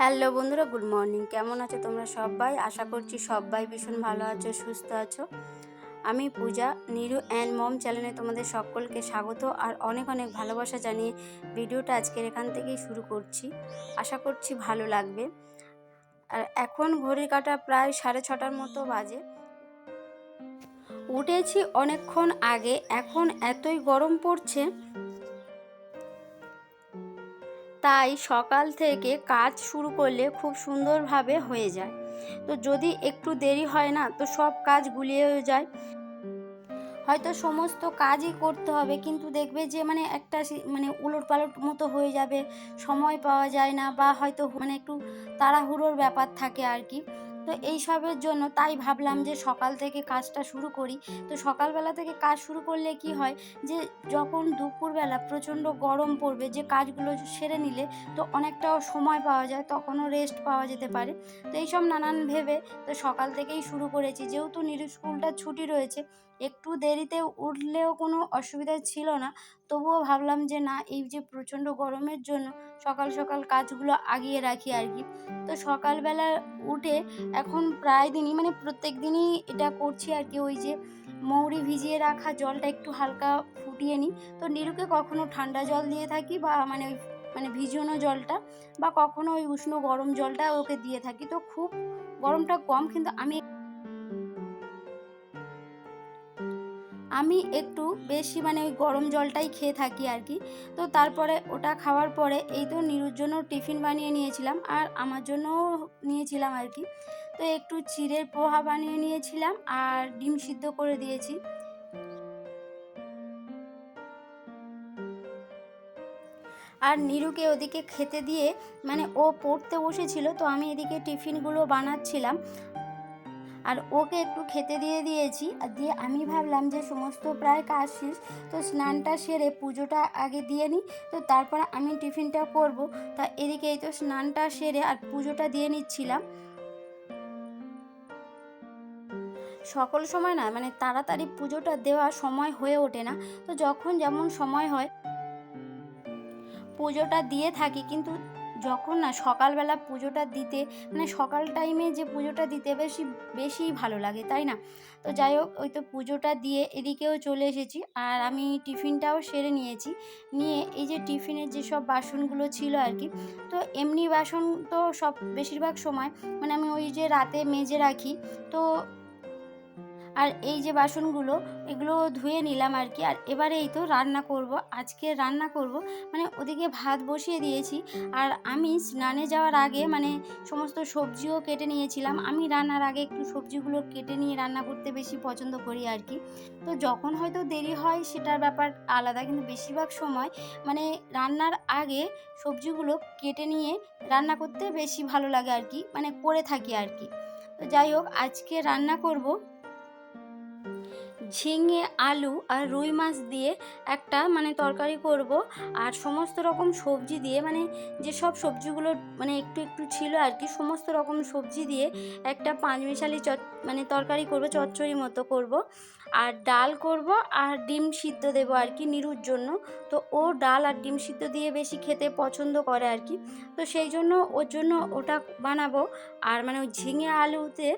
Hello বন্ধুরা, good morning. কেমন আছো তোমরা সবাই? আশা করছি সবাই ভীষণ ভালো আছো, সুস্থ আছো। আমি পূজা, নিরু অ্যান্ড মম চ্যানেলে তোমাদের সকলকে স্বাগত আর অনেক অনেক ভালোবাসা জানিয়ে ভিডিওটা আজকের এখান থেকেই শুরু করছি। আশা করছি ভালো লাগবে। আর এখন ঘড়ির কাঁটা প্রায় 6:30 মতো বাজে। উঠেছি অনেকক্ষণ আগে, এখন এতই গরম পড়ছে, তাই সকাল থেকে কাজ শুরু করলে খুব সুন্দরভাবে হয়ে যায়। তো যদি একটু দেরি হয় না, তো সব কাজ গুলিয়েও যায়। হয়তো সমস্ত কাজই করতে হবে, কিন্তু দেখবে যে একটা উলটপালট মতো হয়ে যাবে, সময় পাওয়া যায় না, বা হয়তো একটু তাড়াহুড়োর ব্যাপার থাকে আর কি। তো এইসবের জন্য তাই ভাবলাম যে সকাল থেকে কাজটা শুরু করি। তো সকালবেলা থেকে কাজ শুরু করলে কি হয়, যে যখন দুপুরবেলা প্রচণ্ড গরম পড়বে, যে কাজগুলো সেরে নিলে তো অনেকটাও সময় পাওয়া যায়, তখনও রেস্ট পাওয়া যেতে পারে। তো এইসব নানান ভেবে তো সকাল থেকেই শুরু করেছি। যেহেতু স্কুলটা ছুটি রয়েছে, একটু দেরিতে উঠলেও কোনো অসুবিধা ছিল না। তবুও ভাবলাম যে না, এই যে প্রচণ্ড গরমের জন্য সকাল সকাল কাজগুলো আগিয়ে রাখি আর কি। তো সকালবেলা উঠে এখন প্রায় দিনই প্রত্যেক দিনই এটা করছি আর কি। ওই যে মৌরি ভিজিয়ে রাখা জলটা একটু হালকা ফুটিয়ে নিই। তো নিরুকে কখনো ঠান্ডা জল দিয়ে থাকি, বা ওই ভিজানো জলটা, বা কখনো ওই উষ্ণ গরম জলটা ওকে দিয়ে থাকি। তো খুব গরমটা কম, কিন্তু আমি একটু বেশি ওই গরম জলটাই খেয়ে থাকি আর কি। তো তারপরে ওটা খাওয়ার পরে এই তো নিরুর জন্য টিফিন বানিয়ে নিয়েছিলাম, আর আমার জন্যও নিয়েছিলাম আর কি। তো একটু চিড়ের পোহা বানিয়ে নিয়েছিলাম আর ডিম সিদ্ধ করে দিয়েছি। আর নিরুকে ওদিকে খেতে দিয়ে ও পড়তে বসেছিল, তো আমি এদিকে টিফিনগুলো বানাচ্ছিলাম আর ওকে একটু খেতে দিয়ে দিয়েছি। আর দিয়ে আমি ভাবলাম যে সমস্ত প্রায় কাজ শেষ, তো স্নানটা সেরে পুজোটা আগে দিয়ে নিই, তো তারপর আমি টিফিনটা করব। তা এদিকে এই তো স্নানটা সেরে আর পুজোটা দিয়ে নিচ্ছিলাম। সকল সময় না তাড়াতাড়ি পুজোটা দেওয়ার সময় হয়ে ওঠে না। তো যখন যেমন সময় হয় পুজোটা দিয়ে থাকি, কিন্তু যখন না সকালবেলা পুজোটা দিতে সকাল টাইমে যে পুজোটা দিতে বেশিই ভালো লাগে, তাই না? তো যাই হোক, ওই তো পুজোটা দিয়ে এদিকেও চলে এসেছি, আর আমি টিফিনটাও সেরে নিয়েছি। নিয়ে এই যে টিফিনের যেসব বাসনগুলো ছিল আর কি, তো এমনি বাসন তো সব বেশিরভাগ সময় আমি ওই যে রাতে মেজে রাখি। তো আর এই যে বাসনগুলো, এগুলো ধুয়ে নিলাম আর কি। আর এবারে এই তো রান্না করব, আজকে রান্না করব। ওদিকে ভাত বসিয়ে দিয়েছি, আর আমি স্নানে যাওয়ার আগে সমস্ত সবজিও কেটে নিয়েছিলাম। আমি রান্নার আগে একটু সবজিগুলো কেটে নিয়ে রান্না করতে বেশি পছন্দ করি আর কি। তো যখন হয়তো দেরি হয় সেটার ব্যাপার আলাদা, কিন্তু বেশিরভাগ সময় রান্নার আগে সবজিগুলো কেটে নিয়ে রান্না করতে বেশি ভালো লাগে আর কি, করে থাকি আর কি। তো যাই হোক, আজকে রান্না করব ঝিঙে, আলু আর রুই মাছ দিয়ে একটা তরকারি করব। আর সমস্ত রকম সবজি দিয়ে যেসব সবজিগুলো একটু একটু ছিল আর কি, সমস্ত রকম সবজি দিয়ে একটা পাঁচমিশালি তরকারি করব, চচ্চড়ি মতো করব। আর ডাল করব, আর ডিম সিদ্ধ দেবো আর কি নিরুর জন্য। তো ও ডাল আর ডিম সিদ্ধ দিয়ে বেশি খেতে পছন্দ করে আর কি। তো সেই জন্য ওর জন্য ওটা বানাবো। আর ওই ঝিঙে আলুতে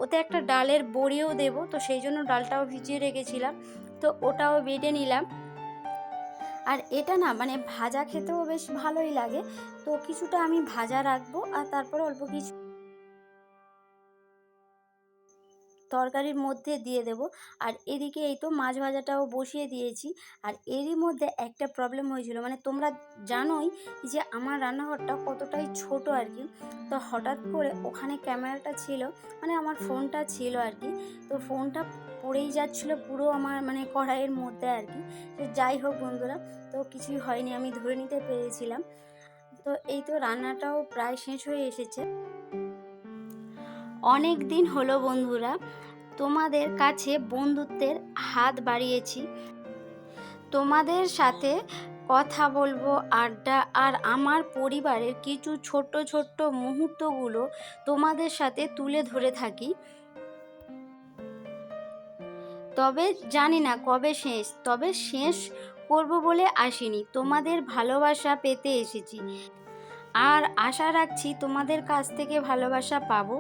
ওতে একটা ডালের বড়িও দেবো, তো সেই জন্য ডালটাও ভিজিয়ে রেখেছিলাম, তো ওটাও বেটে নিলাম। আর এটা না ভাজা খেতেও বেশ ভালোই লাগে। তো কিছুটা আমি ভাজা রাখবো, আর তারপরে অল্প কিছু তরকারির মধ্যে দিয়ে দেব। আর এদিকে এই তো মাছ ভাজাটাও বসিয়ে দিয়েছি। আর এরই মধ্যে একটা প্রবলেম হয়েছিল, তোমরা জানোই যে আমার রান্নাঘরটা কতটাই ছোট আর কি। তো হঠাৎ করে ওখানে ক্যামেরাটা ছিল, আমার ফোনটা ছিল আর কি। তো ফোনটা পড়েই যাচ্ছিলো পুরো আমার কড়াইয়ের মধ্যে আর কি। তো যাই হোক বন্ধুরা, তো কিছুই হয়নি, আমি ধরে নিতে পেরেছিলাম। তো এই তো রান্নাটাও প্রায় শেষ হয়ে এসেছে। অনেক দিন হলো বন্ধুরা তোমাদের কাছে বন্ধুত্বের হাত বাড়িয়েছি, তোমাদের সাথে কথা বলবো, আড্ডা, আর আমার পরিবারের কিছু ছোট্ট ছোট্ট মুহূর্তগুলো তোমাদের সাথে তুলে ধরে থাকি। তবে জানি না কবে শেষ, তবে শেষ করব বলে আসিনি, তোমাদের ভালোবাসা পেতে এসেছি। আর আশা রাখছি তোমাদের কাছ থেকে ভালোবাসা পাবো।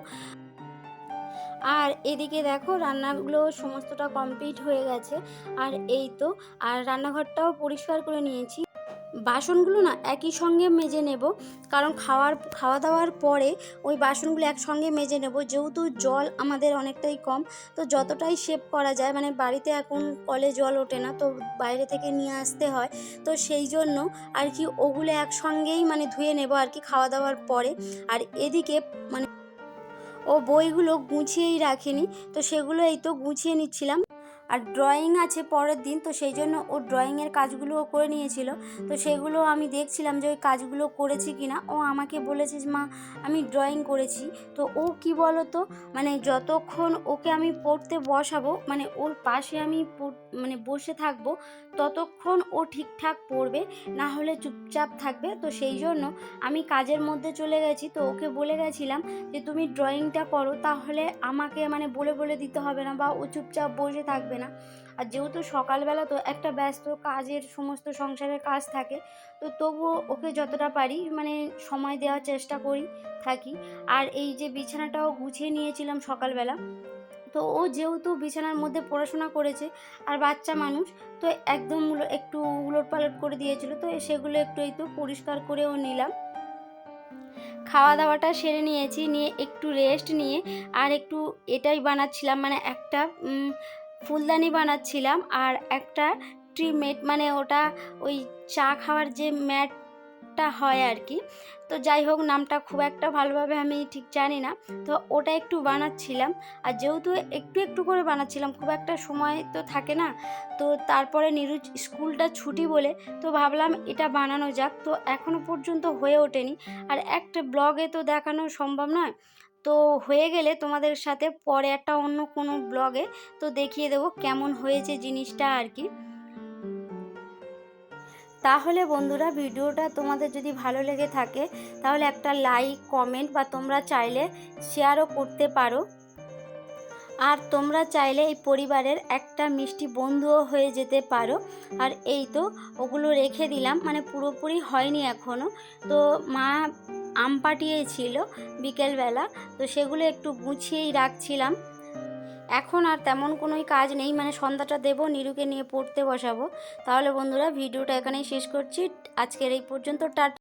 আর এদিকে দেখো রান্নাগুলো সমস্তটা কমপ্লিট হয়ে গেছে। আর এই তো, আর রান্নাঘরটাও পরিষ্কার করে নিয়েছি। বাসনগুলো না একই সঙ্গে মেজে নেব, কারণ খাওয়া দাওয়ার পরে ওই বাসনগুলো একসঙ্গে মেজে নেব, যেহেতু জল আমাদের অনেকটাই কম। তো যতটাই সেভ করা যায়, মানে বাড়িতে এখন কলে জল ওঠে না, তো বাইরে থেকে নিয়ে আসতে হয়। তো সেই জন্য আর কি ওগুলো একসঙ্গেই মানে ধুয়ে নেব আর কি খাওয়া দাওয়ার পরে। আর এদিকে মানে ও বইগুলো গুছিয়েই রাখেনি, তো সেগুলো এই তো গুছিয়ে নিচ্ছিলাম। আর ড্রয়িং আছে পরের দিন, তো সেই জন্য ও ড্রয়িংয়ের কাজগুলোও করে নিয়েছিল। তো সেগুলো আমি দেখছিলাম যে ওই কাজগুলো করেছি কি না। ও আমাকে বলেছে যে মা আমি ড্রয়িং করেছি। তো ও কি বলো তো, মানে যতক্ষণ ওকে আমি পড়তে বসাবো, মানে ওর পাশে আমি মানে বসে থাকবো, ততক্ষণ ও ঠিকঠাক পড়বে, না হলে চুপচাপ থাকবে। তো সেই জন্য আমি কাজের মধ্যে চলে গেছি। তো ওকে বলে গেছিলাম যে তুমি ড্রয়িংটা করো, তাহলে আমাকে মানে বলে বলে দিতে হবে না, বা ও চুপচাপ বসে থাকবে না। আর যেহেতু সকালবেলা তো একটা ব্যস্ত কাজের সমস্ত সংসারের কাজ থাকে, তো তবুও ওকে যতটা পারি মানে সময় দেওয়ার চেষ্টা থাকি। আর এই যে বিছানাটাও গুছিয়ে নিয়েছিলাম সকালবেলা। তো ও যেহেতু বিছানার মধ্যে পড়াশোনা করেছে, আর বাচ্চা মানুষ, তো একদম একটু উলটপালট করে দিয়েছিল, তো সেগুলো একটু এই তো পরিষ্কার করেও নিলাম। খাওয়া দাওয়াটা সেরে নিয়েছি, নিয়ে একটু রেস্ট নিয়ে আর একটু এটাই বানাচ্ছিলাম, মানে একটা ফুলদানি বানাচ্ছিলাম, আর একটা ট্রি ম্যাট, মানে ওটা ওই চা খাওয়ার যে ম্যাটটা হয় আর কি। তো যাই হোক, নামটা খুব একটা ভালোভাবে আমি ঠিক জানি না। তো ওটা একটু বানাচ্ছিলাম। আর যেহেতু একটু একটু করে বানাচ্ছিলাম, খুব একটা সময় তো থাকে না। তো তারপরে নিরুজ স্কুলটা ছুটি বলে তো ভাবলাম এটা বানানো যাক। তো এখনও পর্যন্ত হয়ে ওঠেনি, আর একটা ব্লগে তো দেখানো সম্ভব নয়। তো হয়ে গেলে তোমাদের সাথে পরে একটা অন্য কোনো ব্লগে তো দেখিয়ে দেবো কেমন হয়েছে জিনিসটা আর কি। তাহলে বন্ধুরা, ভিডিওটা তোমাদের যদি ভালো লেগে থাকে তাহলে একটা লাইক, কমেন্ট, বা তোমরা চাইলে শেয়ারও করতে পারো। আর তোমরা চাইলে এই পরিবারের একটা মিষ্টি বন্ধুও হয়ে যেতে পারো। আর এই তো ওগুলো রেখে দিলাম, মানে পুরোপুরি হয়নি এখনও। তো মা আম পাঠিয়েছিল বিকেলবেলা, তো সেগুলো একটু গুছিয়েই রাখছিলাম। এখন আর তেমন কোনোই কাজ নেই, মানে সন্ধ্যাটা দেবো, নিরুকে নিয়ে পড়তে বসাবো। তাহলে বন্ধুরা, ভিডিওটা এখানেই শেষ করছি। আজকের এই পর্যন্ত, টাটা।